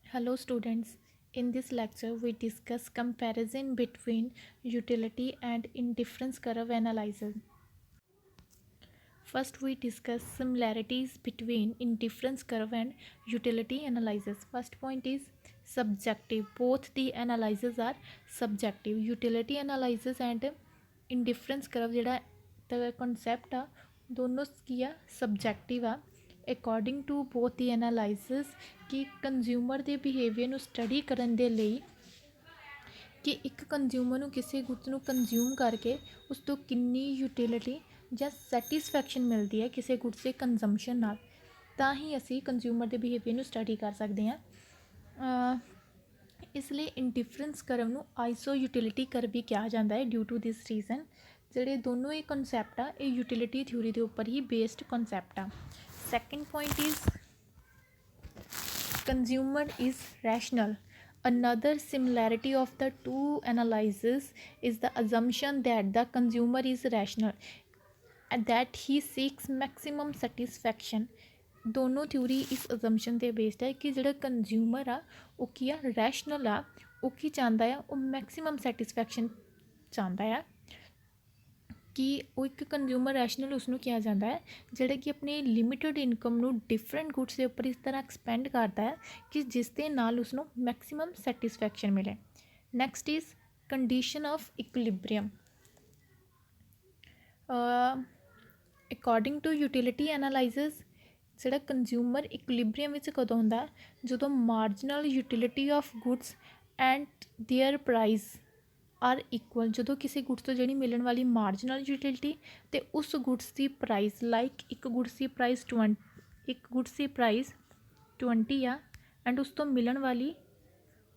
Hello students, in this lecture we discuss comparison between utility and indifference curve analysis. First we discuss similarities between indifference curve and utility analysis. First point is subjective. Both the analyses are subjective. Utility analysis and indifference curve ਜਿਹੜਾ the concept ਆ ਦੋਨੋਂ ਕੀ ਆ subjective ਆ according to both the analysis ਕਿ consumer ਦੇ behaviour ਨੂੰ study ਕਰਨ ਦੇ ਲਈ ਕਿ ਇੱਕ ਕੰਜ਼ਿਊਮਰ ਨੂੰ ਕਿਸੇ ਗੁੱਡ ਨੂੰ ਕੰਜ਼ਿਊਮ ਕਰਕੇ ਉਸ ਤੋਂ ਕਿੰਨੀ ਯੂਟਿਲਿਟੀ ਜਾਂ ਸੈਟਿਸਫੈਕਸ਼ਨ ਮਿਲਦੀ ਹੈ ਕਿਸੇ ਗੁੱਡ ਦੇ ਕੰਜ਼ੰਪਸ਼ਨ ਨਾਲ, ਤਾਂ ਹੀ ਅਸੀਂ ਕੰਜ਼ਿਊਮਰ ਦੇ ਬਿਹੇਵੀਅਰ ਨੂੰ ਸਟੱਡੀ ਕਰ ਸਕਦੇ ਹਾਂ। ਇਸ ਲਈ ਇੰਡੀਫਰੈਂਸ ਕਰਵ ਨੂੰ ਆਈਸੋ ਯੂਟਿਲਿਟੀ ਕਰਵ ਵੀ ਕਿਹਾ ਜਾਂਦਾ ਹੈ ਡਿਊ ਟੂ ਦਿਸ ਰੀਜ਼ਨ। ਜਿਹੜੇ ਦੋਨੋਂ ਇਹ ਕਨਸੈਪਟ ਆ ਇਹ ਯੂਟਿਲਿਟੀ ਥਿਊਰੀ ਦੇ ਉੱਪਰ ਹੀ ਬੇਸਡ ਕਨਸੈਪਟ ਆ। Second point is consumer is rational. Another similarity of the two analyses is the assumption that the consumer is rational and that he seeks maximum satisfaction. ਦੋਨੋਂ theory ਇਸ assumption 'ਤੇ based ਹੈ ਕਿ ਜਿਹੜਾ consumer ਆ ਉਹ ਕੀ ਆ ਰੈਸ਼ਨਲ ਆ, ਉਹ ਕੀ ਚਾਹੁੰਦਾ ਆ, ਉਹ ਮੈਕਸੀਮਮ ਸੈਟਿਸਫੈਕਸ਼ਨ ਚਾਹੁੰਦਾ ਆ। ਕਿ ਉਹ ਇੱਕ ਕੰਜ਼ਿਊਮਰ ਰੈਸ਼ਨਲ ਉਸਨੂੰ ਕਿਹਾ ਜਾਂਦਾ ਹੈ ਜਿਹੜਾ ਕਿ ਆਪਣੀ ਲਿਮਿਟਡ ਇਨਕਮ ਨੂੰ ਡਿਫਰੈਂਟ ਗੁੱਡਸ ਦੇ ਉੱਪਰ ਇਸ ਤਰ੍ਹਾਂ ਐਕਸਪੈਂਡ ਕਰਦਾ ਹੈ ਕਿ ਜਿਸ ਦੇ ਨਾਲ ਉਸਨੂੰ ਮੈਕਸੀਮਮ ਸੈਟਿਸਫੈਕਸ਼ਨ ਮਿਲੇ। Next is condition of equilibrium. According to utility analysis ਜਿਹੜਾ ਕੰਜ਼ਿਊਮਰ ਇਕੁਲਿਬਰੀਅਮ ਵਿੱਚ ਕਦੋਂ ਹੁੰਦਾ, ਜਦੋਂ marginal utility of goods and their price are equal. ਜਦੋਂ ਕਿਸੇ ਗੁੱਡਸ ਤੋਂ ਜਿਹੜੀ ਮਿਲਣ ਵਾਲੀ ਮਾਰਜਨਲ ਯੂਟਿਲਿਟੀ ਅਤੇ ਉਸ ਗੁੱਡਸ ਦੀ ਪ੍ਰਾਈਸ ਲਾਈਕ ਇੱਕ ਗੁੱਡਸ ਦੀ ਪ੍ਰਾਈਸ 20 ਆ ਐਂਡ ਉਸ ਤੋਂ ਮਿਲਣ ਵਾਲੀ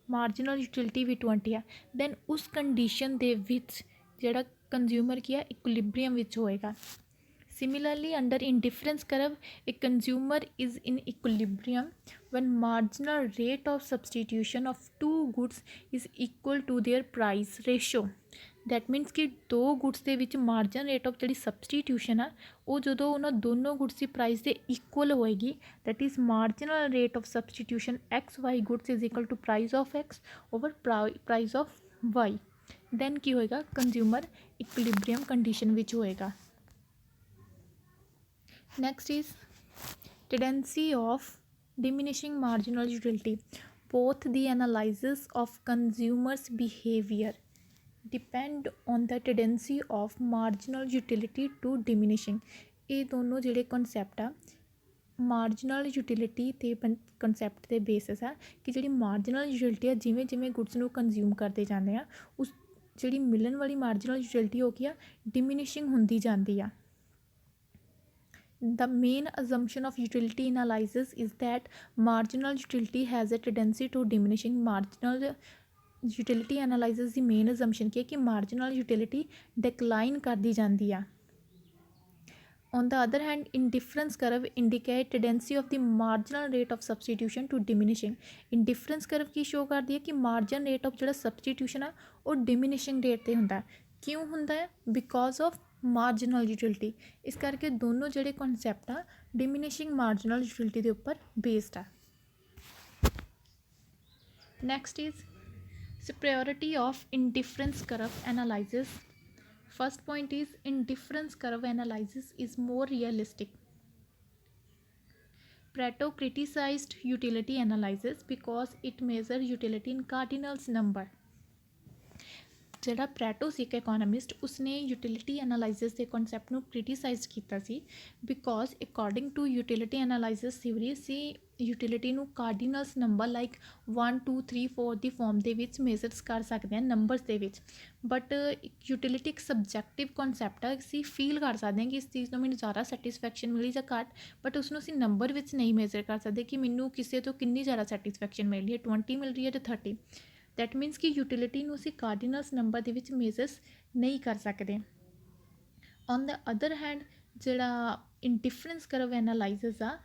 ਮਾਰਜਨਲ ਯੂਟਿਲਿਟੀ ਵੀ 20 ਆ, ਦੈਨ ਉਸ ਕੰਡੀਸ਼ਨ ਦੇ ਵਿੱਚ ਜਿਹੜਾ ਕੰਜ਼ਿਊਮਰ ਕੀ ਆ ਇਕੁਲਿਬਰੀਅਮ ਵਿੱਚ ਹੋਏਗਾ। Similarly, under indifference curve, a consumer is in equilibrium when marginal rate of substitution of two goods is equal to their price ratio. That means कि दो goods ਦੇ ਵਿੱਚ marginal rate of ਜਿਹੜੀ substitution ਆ ਉਹ ਜਦੋਂ ਉਹਨਾਂ ਦੋਨੋਂ goods ਦੀ price ਦੇ equal ਹੋਏਗੀ, that is marginal rate of substitution x y goods is equal to price of x over price of y, then ਕੀ ਹੋਏਗਾ consumer equilibrium condition ਵਿੱਚ ਹੋਏਗਾ। Next is tendency of diminishing marginal utility. Both the analysis of consumers' behavior depend on the tendency of marginal utility to diminishing. ਇਹ ਦੋਨੋਂ ਜਿਹੜੇ concept ਆ marginal utility ਤੇ concept ਦੇ basis ਆ ਕਿ ਜਿਹੜੀ ਮਾਰਜਨਲ ਯੂਟਿਲਿਟੀ ਆ ਜਿਵੇਂ ਜਿਵੇਂ ਗੁੱਡਸ ਨੂੰ ਕੰਜ਼ਿਊਮ ਕਰਦੇ ਜਾਂਦੇ ਆ ਉਸ ਜਿਹੜੀ ਮਿਲਣ ਵਾਲੀ ਮਾਰਜਨਲ ਯੂਟਿਲਿਟੀ ਹੋ ਗਈ ਆ ਡਿਮਿਨਿਸ਼ਿੰਗ ਹੁੰਦੀ ਜਾਂਦੀ ਆ। The main assumption of utility analysis is that marginal utility has a tendency to diminishing. Marginal utility analysis the main assumption ਕੀ ਹੈ ਕਿ marginal utility decline ਕਰਦੀ ਜਾਂਦੀ ਆ। On the other hand, indifference curve indicate tendency of the marginal rate of substitution to diminishing. Indifference curve Ki show ਕਰਦੀ ਹੈ ਕਿ margin rate of ਜਿਹੜਾ substitution ਆ ਉਹ diminishing rate 'ਤੇ ਹੁੰਦਾ। ਕਿਉਂ ਹੁੰਦਾ ਹੈ? Because of marginal utility. ਇਸ ਕਰਕੇ ਦੋਨੋਂ ਜਿਹੜੇ ਕਨਸੈਪਟ ਆ ਡਿਮਿਨਿਸ਼ਿੰਗ ਮਾਰਜਨਲ ਯੂਟਿਲਿਟੀ ਦੇ ਉੱਪਰ ਬੇਸਡ ਆ। Next is superiority of indifference curve analysis. First point is indifference curve analysis is more realistic. Pareto criticized utility analysis because it measures utility in cardinals number. ਜਿਹੜਾ ਪ੍ਰੈਟੋ ਸੀ ਇੱਕ economist ਉਸਨੇ utility analysis ਦੇ concept ਨੂੰ criticise ਕੀਤਾ ਸੀ because according to utility analysis theory ਅਸੀਂ utility ਨੂੰ cardinals number like 1 2 3 4 ਦੀ ਫੋਰਮ ਦੇ ਵਿੱਚ ਮੇਜ਼ਰਸ ਕਰ ਸਕਦੇ ਹਾਂ ਨੰਬਰਸ ਦੇ ਵਿੱਚ। ਬਟ ਯੂਟਿਲਿਟੀ ਇੱਕ ਸਬਜੈਕਟਿਵ ਕਨਸੈਪਟ ਆ, ਅਸੀਂ ਫੀਲ ਕਰ ਸਕਦੇ ਹਾਂ ਕਿ ਇਸ ਚੀਜ਼ ਤੋਂ ਮੈਨੂੰ ਜ਼ਿਆਦਾ ਸੈਟਿਸਫੈਕਸ਼ਨ ਮਿਲੀ ਜਾਂ ਘੱਟ, ਬਟ ਉਸਨੂੰ ਅਸੀਂ ਨੰਬਰ ਵਿੱਚ ਨਹੀਂ ਮੇਜ਼ਰ ਕਰ ਸਕਦੇ ਕਿ ਮੈਨੂੰ ਕਿਸੇ ਤੋਂ ਕਿੰਨੀ ਜ਼ਿਆਦਾ ਸੈਟਿਸਫੈਕਸ਼ਨ ਮਿਲ ਰਹੀ ਹੈ, 20 ਮਿਲ ਰਹੀ ਹੈ ਜਾਂ 30। ਦੈਟ ਮੀਨਸ ਕਿ ਯੂਟਿਲਿਟੀ ਨੂੰ ਅਸੀਂ ਕਾਰਡੀਨਲਸ ਨੰਬਰ ਦੇ ਵਿੱਚ ਮੇਜ਼ਰਸ ਨਹੀਂ ਕਰ ਸਕਦੇ। ਔਨ ਦ ਅਦਰ ਹੈਂਡ ਜਿਹੜਾ ਇੰਡੀਫਰੈਂਸ ਕਰਵ ਐਨਾਲਾਈਸਿਸ ਆ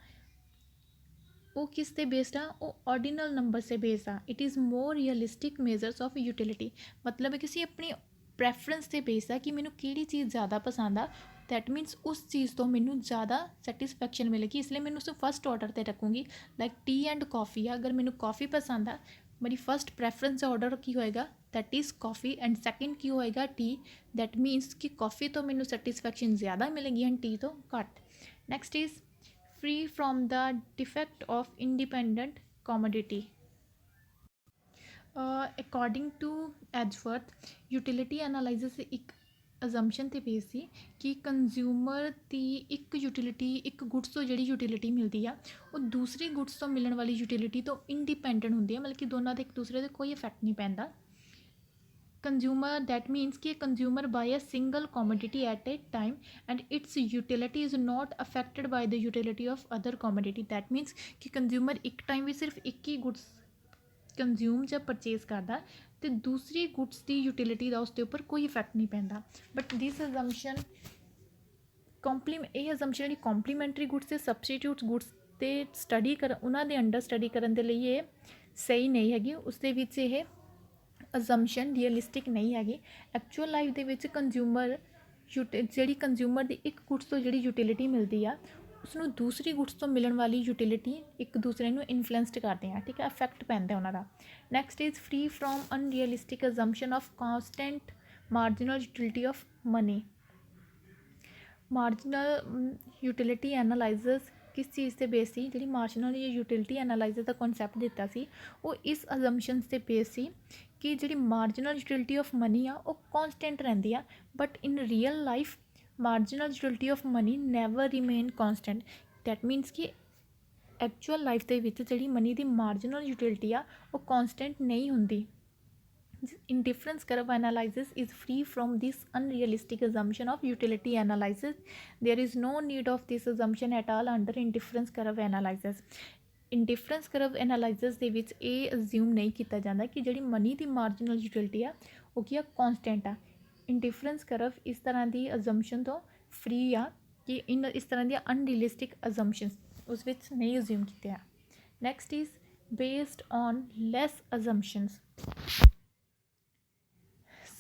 ਉਹ ਕਿਸ 'ਤੇ ਬੇਸਡ ਆ, ਉਹ ਆਰਡੀਨਲ ਨੰਬਰ 'ਤੇ ਬੇਸਡ ਆ। It is more realistic measures of utility. ਮਤਲਬ ਹੈ ਕਿ ਅਸੀਂ ਆਪਣੀ ਪ੍ਰੈਫਰੈਂਸ 'ਤੇ ਬੇਸਡ ਆ ਕਿ ਮੈਨੂੰ ਕਿਹੜੀ ਚੀਜ਼ ਜ਼ਿਆਦਾ ਪਸੰਦ ਆ दैट मीनस उस चीज़ तो मैनू ज़्यादा सैटिस्फैक्शन मिलेगी, इसलिए मैंने उसे फस्ट ऑर्डर पर रखूँगी। लाइक टी एंड कॉफ़ी है, अगर मैनू कॉफ़ी पसंद है, मेरी फस्ट प्रैफरेंस ऑर्डर की होएगा that is coffee, and second की होएगा टी। दैट मीनस कि कॉफ़ी तो मैनू सैटिस्फैक्शन ज़्यादा मिलेगी एंड टी तो घट। Next is free from the defect of independent commodity. According to Edgeworth, utility analysis एक ਅਜ਼ੰਪਸ਼ਨ 'ਤੇ ਬੇਸ ਸੀ ਕਿ ਕੰਜ਼ਿਊਮਰ ਦੀ ਇੱਕ ਯੂਟਿਲਿਟੀ, ਇੱਕ ਗੁੱਡਸ ਤੋਂ ਜਿਹੜੀ ਯੂਟਿਲਿਟੀ ਮਿਲਦੀ ਆ ਉਹ ਦੂਸਰੀ ਗੁੱਡਸ ਤੋਂ ਮਿਲਣ ਵਾਲੀ ਯੂਟਿਲਿਟੀ ਤੋਂ ਇੰਡੀਪੈਂਡੈਂਟ ਹੁੰਦੀ ਹੈ, ਮਤਲਬ ਕਿ ਦੋਨਾਂ ਦੇ ਇੱਕ ਦੂਸਰੇ 'ਤੇ ਕੋਈ ਇਫੈਕਟ ਨਹੀਂ ਪੈਂਦਾ। ਕੰਜ਼ਿਊਮਰ ਦੈਟ ਮੀਨਸ ਕਿ consumer buy a single commodity at a time and its utility is not affected by the utility of other commodity. That means ਕਿ ਕੰਜ਼ਿਊਮਰ ਇੱਕ ਟਾਈਮ ਵੀ ਸਿਰਫ ਇੱਕ ਹੀ ਗੁੱਡਸ ਕੰਜ਼ਿਊਮ ਜਾਂ ਪਰਚੇਜ਼ ਕਰਦਾ ਅਤੇ ਦੂਸਰੀ ਗੁੱਡਸ ਦੀ ਯੂਟਿਲਿਟੀ ਦਾ ਉਸ ਦੇ ਉੱਪਰ ਕੋਈ ਇਫੈਕਟ ਨਹੀਂ ਪੈਂਦਾ। ਬਟ ਦਿਸ ਅਜ਼ੰਪਸ਼ਨ ਇਹ ਅਜ਼ੰਪਸ਼ਨ ਜਿਹੜੀ ਕੰਪਲੀਮੈਂਟਰੀ ਗੁੱਡਸ ਅਤੇ ਸਬਸਟੀਟਿਊਟਸ ਗੁੱਡਸ 'ਤੇ ਸਟੱਡੀ ਕਰ ਉਹਨਾਂ ਦੇ ਅੰਡਰ ਸਟੱਡੀ ਕਰਨ ਦੇ ਲਈ ਇਹ ਸਹੀ ਨਹੀਂ ਹੈਗੀ। ਉਸ ਦੇ ਵਿੱਚ ਇਹ ਅਜ਼ੰਪਸ਼ਨ ਰੀਅਲਿਸਟਿਕ ਨਹੀਂ ਹੈਗੀ। ਐਕਚੁਅਲ ਲਾਈਫ ਦੇ ਵਿੱਚ ਕੰਜ਼ਿਊਮਰ ਜਿਹੜੀ ਕੰਜ਼ਿਊਮਰ ਦੀ ਇੱਕ ਗੁੱਡਸ ਤੋਂ ਜਿਹੜੀ ਯੂਟਿਲਿਟੀ ਮਿਲਦੀ ਆ ਉਸਨੂੰ ਦੂਸਰੀ ਗੁੱਡਸ ਤੋਂ ਮਿਲਣ ਵਾਲੀ ਯੂਟਿਲਿਟੀ ਇੱਕ ਦੂਸਰੇ ਨੂੰ ਇਨਫਲੂਐਂਸਡ ਕਰਦੇ ਆ, ਠੀਕ ਹੈ, ਇਫੈਕਟ ਪੈਂਦਾ ਉਹਨਾਂ ਦਾ। Next is free from unrealistic assumption of constant marginal utility of money. Marginal utility analysis ਕਿਸ ਚੀਜ਼ 'ਤੇ ਬੇਸ ਸੀ? ਜਿਹੜੀ ਮਾਰਜਨਲ ਯੂਟਿਲਿਟੀ ਐਨਾਲਾਈਜ਼ਸ ਦਾ ਕਨਸੈਪਟ ਦਿੱਤਾ ਸੀ ਉਹ ਇਸ ਅਜ਼ੰਪਸ਼ਨਸ 'ਤੇ ਬੇਸ ਸੀ ਕਿ ਜਿਹੜੀ ਮਾਰਜਨਲ ਯੂਟਿਲਿਟੀ ਆਫ ਮਨੀ ਆ ਉਹ ਕਾਂਸਟੈਂਟ ਰਹਿੰਦੀ ਆ, but in real life marginal utility of money never remain constant. That means ਕਿ ਐਕਚੁਅਲ ਲਾਈਫ ਦੇ ਵਿੱਚ ਜਿਹੜੀ ਮਨੀ ਦੀ ਮਾਰਜਨਲ ਯੂਟਿਲਿਟੀ ਆ ਉਹ ਕਾਂਸਟੈਂਟ ਨਹੀਂ ਹੁੰਦੀ। Indifference curve analysis is free from this unrealistic assumption of utility analysis. There is no need of this assumption at all under indifference curve analysis. Indifference curve analysis ਦੇ ਵਿੱਚ ਇਹ ਅਜ਼ਿਊਮ ਨਹੀਂ ਕੀਤਾ ਜਾਂਦਾ ਕਿ ਜਿਹੜੀ ਮਨੀ ਦੀ ਮਾਰਜਨਲ ਯੂਟਿਲਿਟੀ ਆ ਉਹ ਕੀ ਆ, ਕੌਨਸਟੈਂਟ ਆ। ਇੰਡਿਫਰੈਂਸ ਕਰਵ ਇਸ ਤਰ੍ਹਾਂ ਦੀ ਅਜ਼ੰਪਸ਼ਨ ਤੋਂ ਫਰੀ ਆ ਕਿ ਇਸ ਤਰ੍ਹਾਂ ਦੀਆਂ ਅਨਰੀਅਲਿਸਟਿਕ ਅਜ਼ੰਪਸ਼ਨਸ ਉਸ ਵਿੱਚ ਨਹੀਂ ਅਜ਼ਿਊਮ ਕੀਤੇ ਆ। Next is based on less assumptions.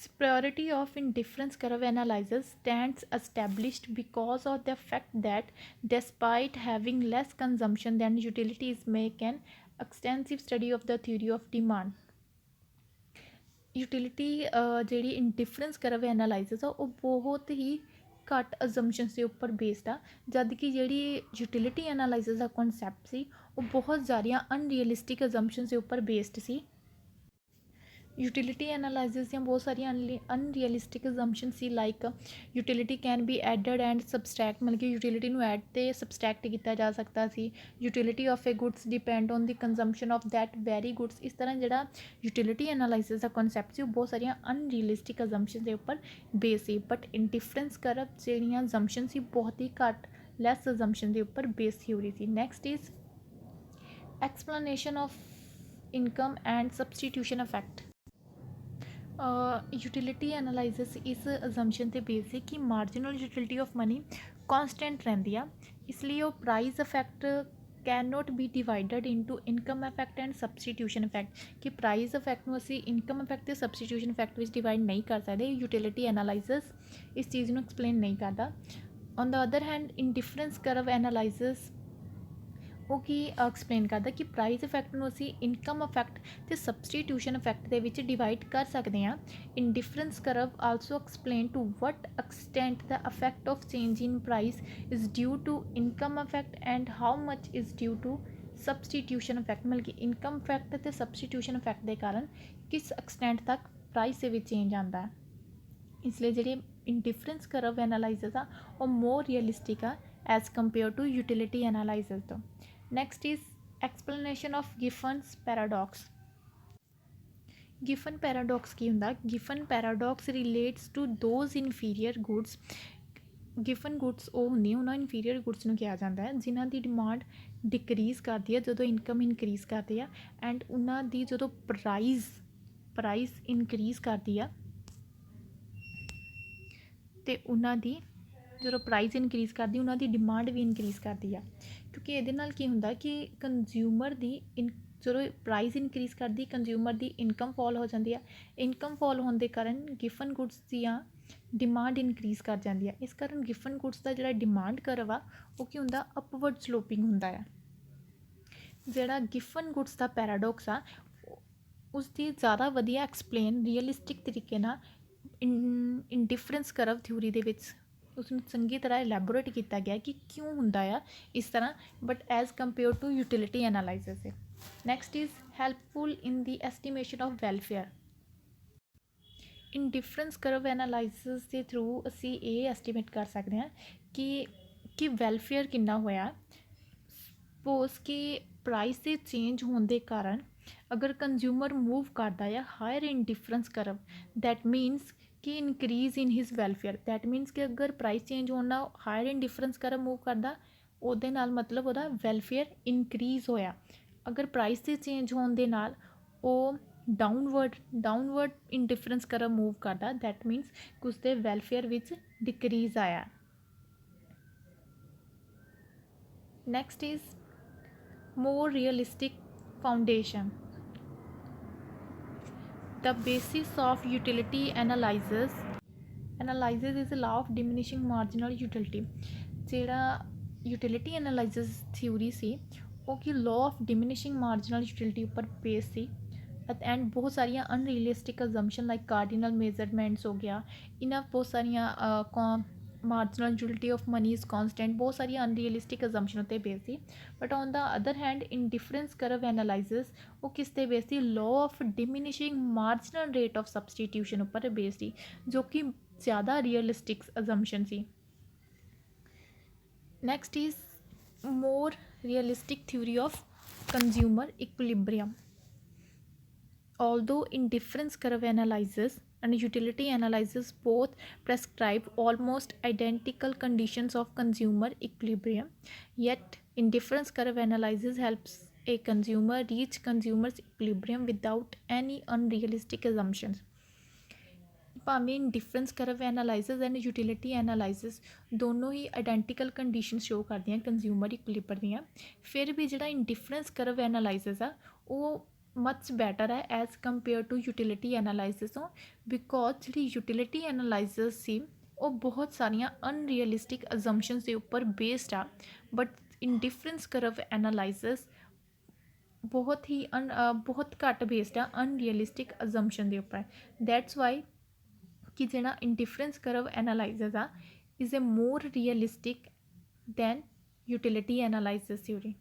Superiority of indifference curve analysis stands established because of the fact that despite having less consumption than utilities make an extensive study of the theory of demand. Utility ਜਿਹੜੀ ਇੰਡਿਫਰੈਂਸ curve analysis ਆ ਉਹ ਬਹੁਤ ਹੀ ਘੱਟ ਅਜ਼ੰਪਸ਼ਨਸ ਦੇ ਉੱਪਰ based ਆ, ਜਦ ਕਿ ਜਿਹੜੀ ਯੂਟਿਲਿਟੀ ਐਨਾਲਾਈਸਿਸ ਦਾ ਕਨਸੈਪਟ ਸੀ ਉਹ ਬਹੁਤ ਸਾਰੀਆਂ ਅਨਰੀਅਲਿਸਟਿਕ ਅਜ਼ੰਪਸ਼ਨਸ ਦੇ ਉੱਪਰ ਬੇਸਡ ਸੀ। ਯੂਟਿਲਿਟੀ ਐਨਾਲਾਈਸਿਸ ਦੀਆਂ ਬਹੁਤ ਸਾਰੀਆਂ ਅਨਰੀਅਲਿਸਟਿਕ ਅਜ਼ੰਪਸ਼ਨ ਸੀ, like utility can be added and subtract, ਮਤਲਬ ਕਿ ਯੂਟਿਲਿਟੀ ਨੂੰ ਐਡ ਅਤੇ ਸਬਸਟਰੈਕਟ ਕੀਤਾ ਜਾ ਸਕਦਾ ਸੀ। Utility of a goods depend on the consumption of that very goods. ਇਸ ਤਰ੍ਹਾਂ ਜਿਹੜਾ ਯੂਟਿਲਿਟੀ ਐਨਾਲਾਈਸਿਸ ਦਾ ਕਨਸੈਪਟ ਸੀ ਉਹ ਬਹੁਤ ਸਾਰੀਆਂ ਅਨਰੀਅਲਿਸਟਿਕ ਅਜ਼ੰਪਸ਼ਨ ਦੇ ਉੱਪਰ ਬੇਸ ਸੀ, ਬਟ ਇੰਡਿਫਰੈਂਸ ਕਰਵ ਜਿਹੜੀਆਂ ਅਜ਼ੰਪਸ਼ਨ ਸੀ ਬਹੁਤ ਹੀ ਘੱਟ ਲੈਸ ਅਜ਼ੰਪਸ਼ਨ ਦੇ ਉੱਪਰ ਬੇਸ ਥਿਊਰੀ ਸੀ। Next is explanation of income and substitution effect. Utility analysis ਇਸ ਅਜ਼ੰਪਸ਼ਨ 'ਤੇ ਬੇਸ ਸੀ ਕਿ marginal utility of money constant ਰਹਿੰਦੀ ਆ, ਇਸ ਲਈ ਉਹ price effect can not be divided into income effect and substitution effect, ਕਿ ਪ੍ਰਾਈਸ ਇਫੈਕਟ ਨੂੰ ਅਸੀਂ ਇਨਕਮ ਇਫੈਕਟ ਅਤੇ ਸਬਸਟੀਟਿਊਸ਼ਨ ਇਫੈਕਟ ਵਿੱਚ ਡਿਵਾਈਡ ਨਹੀਂ ਕਰ ਸਕਦੇ। ਯੂਟਿਲਿਟੀ ਐਨਾਲਾਈਸਿਸ ਇਸ ਚੀਜ਼ ਨੂੰ ਐਕਸਪਲੇਨ ਨਹੀਂ ਕਰਦਾ। On the other hand indifference curve analysis ਉਹ ਕੀ ਐਕਸਪਲੇਨ ਕਰਦਾ ਕਿ ਪ੍ਰਾਈਸ ਇਫੈਕਟ ਨੂੰ ਅਸੀਂ ਇਨਕਮ ਇਫੈਕਟ ਅਤੇ ਸਬਸਟੀਟਿਊਸ਼ਨ ਇਫੈਕਟ ਦੇ ਵਿੱਚ ਡਿਵਾਈਡ ਕਰ ਸਕਦੇ ਹਾਂ। Indifference curve also explain to what extent the effect of change in price is due to income effect and how much is due to substitution effect, ਮਤਲਬ ਕਿ income effect ਅਤੇ substitution effect ਦੇ ਕਾਰਨ ਕਿਸ extent ਤੱਕ price ਦੇ ਵਿੱਚ change ਆਉਂਦਾ ਹੈ। ਇਸ ਲਈ ਜਿਹੜੇ ਇੰਡਿਫਰੈਂਸ ਕਰਵ ਐਨਾਲਾਈਸਿਸ ਆ ਉਹ ਮੋਰ ਰੀਅਲਿਸਟਿਕ ਆ as compare to utility analysis ਤੋਂ। Next is explanation of Giffen's paradox. Giffen paradox ਕੀ ਹੁੰਦਾ? Giffen paradox relates to those inferior goods. Giffen goods ਉਹ ਹੁੰਦੀਆਂ, ਉਹਨਾਂ inferior goods ਨੂੰ ਕਿਹਾ ਜਾਂਦਾ ਹੈ ਜਿਨ੍ਹਾਂ ਦੀ ਡਿਮਾਂਡ ਡਿਕਰੀਜ਼ ਕਰਦੀ ਹੈ ਜਦੋਂ ਇਨਕਮ ਇਨਕਰੀਜ਼ ਕਰਦੀ ਆ, ਐਂਡ ਉਹਨਾਂ ਦੀ ਜਦੋਂ ਪ੍ਰਾਈਸ ਇਨਕਰੀਜ਼ ਕਰਦੀ ਆ ਅਤੇ ਉਹਨਾਂ ਦੀ ਜਦੋਂ ਪ੍ਰਾਈਸ ਇਨਕਰੀਜ਼ ਕਰਦੀ ਉਹਨਾਂ ਦੀ ਡਿਮਾਂਡ ਵੀ ਇਨਕਰੀਜ਼ ਕਰਦੀ ਆ, ਕਿਉਂਕਿ ਇਹਦੇ ਨਾਲ ਕੀ ਹੁੰਦਾ ਕਿ ਕੰਜ਼ਿਊਮਰ ਦੀ ਜਦੋਂ ਪ੍ਰਾਈਸ ਇਨਕਰੀਜ਼ ਕਰਦੀ ਕੰਜ਼ਿਊਮਰ ਦੀ ਇਨਕਮ ਫੋਲ ਹੋ ਜਾਂਦੀ ਆ। ਇਨਕਮ ਫੋਲ ਹੋਣ ਦੇ ਕਾਰਨ ਗਿਫਨ ਗੁੱਡਸ ਦੀਆਂ ਡਿਮਾਂਡ ਇਨਕਰੀਜ਼ ਕਰ ਜਾਂਦੀ ਆ। ਇਸ ਕਾਰਨ ਗਿਫਨ ਗੁੱਡਸ ਦਾ ਜਿਹੜਾ ਡਿਮਾਂਡ ਕਰਵ ਆ ਉਹ ਕੀ ਹੁੰਦਾ, ਅਪਵਰਡ ਸਲੋਪਿੰਗ ਹੁੰਦਾ ਆ। ਜਿਹੜਾ ਗਿਫਨ ਗੁੱਡਸ ਦਾ ਪੈਰਾਡੋਕਸ ਆ ਉਸਦੀ ਜ਼ਿਆਦਾ ਵਧੀਆ ਐਕਸਪਲੇਨ ਰੀਅਲਿਸਟਿਕ ਤਰੀਕੇ ਨਾਲ ਇੰਡੀਫਰੈਂਸ ਕਰਵ ਥਿਊਰੀ ਦੇ ਵਿੱਚ ਉਸਨੂੰ ਚੰਗੀ ਤਰ੍ਹਾਂ ਇਲੈਬੋਰੇਟ ਕੀਤਾ ਗਿਆ ਕਿ ਕਿਉਂ ਹੁੰਦਾ ਆ ਇਸ ਤਰ੍ਹਾਂ, but as compare to utility analysis. Next is helpful in the estimation of welfare. Indifference curve analysis ਦੇ ਥਰੂ ਅਸੀਂ ਇਹ ਐਸਟੀਮੇਟ ਕਰ ਸਕਦੇ ਹਾਂ ਕਿ ਵੈਲਫੇਅਰ ਕਿੰਨਾ ਹੋਇਆ। ਸਪੋਜ਼ ਕਿ ਪ੍ਰਾਈਸ ਦੇ ਚੇਂਜ ਹੋਣ ਦੇ ਕਾਰਨ ਅਗਰ ਕੰਜ਼ਿਊਮਰ ਮੂਵ ਕਰਦਾ ਆ ਹਾਇਰ ਇੰਡੀਫਰੈਂਸ ਕਰਵ, ਦੈਟ ਮੀਨਸ ਕਿ increase in his welfare. That means ਕਿ ਅਗਰ ਪ੍ਰਾਈਸ ਚੇਂਜ ਹੋਣ ਨਾਲ ਹਾਇਰ ਇੰਡੀਫਰੈਂਸ ਕਰਵ ਮੂਵ ਕਰਦਾ, ਉਹਦੇ ਨਾਲ ਮਤਲਬ ਉਹਦਾ ਵੈਲਫੇਅਰ ਇਨਕਰੀਜ਼ ਹੋਇਆ। ਅਗਰ ਪ੍ਰਾਈਸ ਦੇ ਚੇਂਜ ਹੋਣ ਦੇ ਨਾਲ ਉਹ ਡਾਊਨਵਰਡ ਇੰਡੀਫਰੈਂਸ ਕਰਵ ਮੂਵ ਕਰਦਾ, ਦੈਟ ਮੀਨਸ ਕਿ ਉਸਦੇ ਵੈਲਫੇਅਰ ਵਿੱਚ ਡਿਕਰੀਜ਼ ਆਇਆ। Next is more realistic foundation. The basis of utility analysis is the law of diminishing marginal utility. ਜਿਹੜਾ utility analysis theory ਸੀ ਉਹ ਕਿ law of diminishing marginal utility ਉੱਪਰ base C. And ਬਹੁਤ ਸਾਰੀਆਂ ਅਨਰੀਅਲਿਸਟਿਕ ਅਜ਼ੰਪਸ਼ਨ ਲਾਈਕ ਕਾਰਡੀਨਲ ਮੇਜ਼ਰਮੈਂਟਸ ਹੋ ਗਿਆ, ਇਹਨਾਂ ਬਹੁਤ ਸਾਰੀਆਂ marginal utility of money is constant, ਬਹੁਤ ਸਾਰੀਆਂ ਅਨਰੀਅਲਿਸਟਿਕ ਅਜ਼ੰਪਸ਼ਨ ਉੱਤੇ ਬੇਸ ਸੀ। But on the other hand indifference curve analysis ਉਹ ਕਿਸ 'ਤੇ ਬੇਸ ਸੀ, law of diminishing marginal rate of substitution ਉੱਪਰ ਬੇਸ ਸੀ, ਜੋ ਕਿ ਜ਼ਿਆਦਾ ਰੀਅਲਿਸਟਿਕ ਅਜ਼ੰਪਸ਼ਨ ਸੀ। Next is more realistic theory of consumer equilibrium. Although indifference curve analysis and utility analysis both prescribe almost identical conditions of consumer equilibrium, yet indifference curve analysis helps a consumer reach consumer's equilibrium without any unrealistic assumptions. ਭਾਵੇਂ indifference curve analysis and utility analysis ਦੋਨੋਂ ਹੀ identical condition show ਕਰਦੀਆਂ consumer equilibrium ਦੀਆਂ, ਫਿਰ ਵੀ ਜਿਹੜਾ indifference curve analysis ਆ ਉਹ ਮਚ ਬੈਟਰ ਹੈ as compare to utility analysis ਤੋਂ, ਬਿਕੋਜ਼ ਜਿਹੜੀ ਯੂਟਿਲਿਟੀ ਐਨਾਲਾਈਸਿਸ ਸੀ ਉਹ ਬਹੁਤ ਸਾਰੀਆਂ ਅਨਰੀਅਲਿਸਟਿਕ ਅਜ਼ੰਪਸ਼ਨਸ ਦੇ ਉੱਪਰ ਬੇਸਡ ਆ, ਬਟ ਇੰਡੀਫਰੈਂਸ ਕਰਵ ਐਨਾਲਾਈਸਿਸ ਬਹੁਤ ਘੱਟ ਬੇਸਡ ਆ ਅਨਰੀਅਲਿਸਟਿਕ ਅਜ਼ੰਪਸ਼ਨ ਦੇ ਉੱਪਰ। ਦੈਟਸ ਵਾਈ ਕਿ ਜਿਹੜਾ ਇੰਡੀਫਰੈਂਸ ਕਰਵ ਐਨਾਲਾਈਸਿਸ ਆ is a more realistic than utility analysis theory.